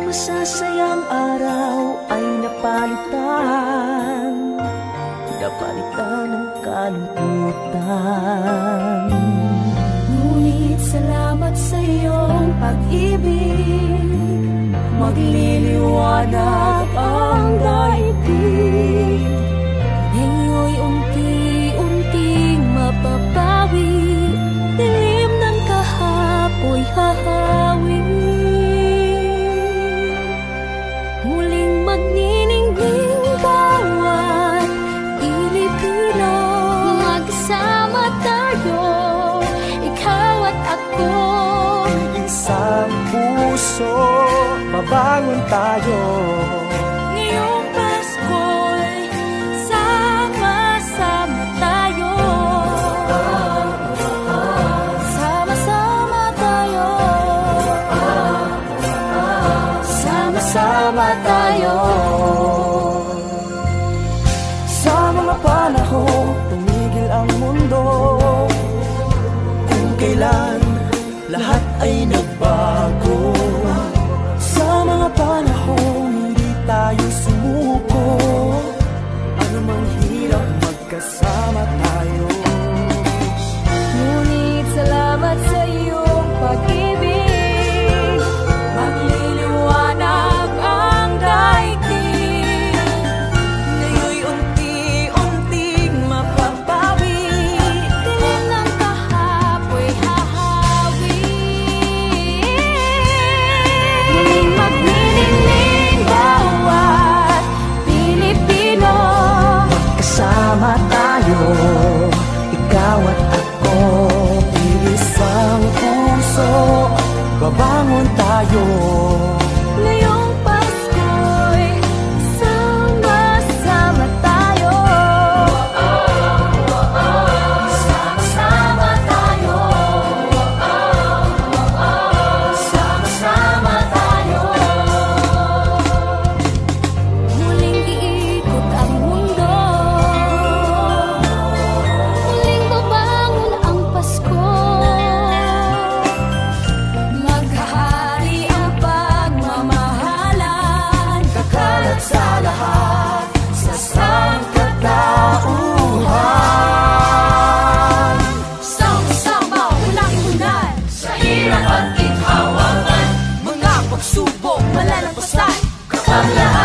masasayang araw ay napalitan ng kalungkutan. Ngunit salamat sa iyong pag-ibig, magliliwanag ang daigdig. Ngayon'y unti-unting mapapawi, dilim ng kahapoy hahawi. Muling magniningning bawat Pilipino, magkasama tayo, ikaw at ako. Isang puso, babangon tayo. Ngayong Pasko'y sama-sama tayo. Sama-sama tayo. Sama-sama tayo. Sa mga panahong tumigil ang mundo, kung kailan lahat ay nagbago. Sa mga panahong hindi tayo sumuko, anumang hirap magkasama tayo. Ngunit salamat sa iyong pag-ibig, magliliwanag ang daigdig. Ngayon'y unti-unting mapapawi, dilim ng kahapoy hahawi. Muling magniningning bawat Pilipino, magkasama tayo, ikaw at ako. Isang puso, babangon tayo. Ngayong Pasko'y sama-sama tayo. Sama-sama tayo. Sama-sama tayo. Muling iikot ang mundo, muling babangon ang Pasko. Maghahari ang pagmamahalan, kakalat sa lahat sa sangkatauhan. Sama-sama walang iwanan, sa hirap at ginhawangan, mga pagsubok malalampasan, kapangyarihan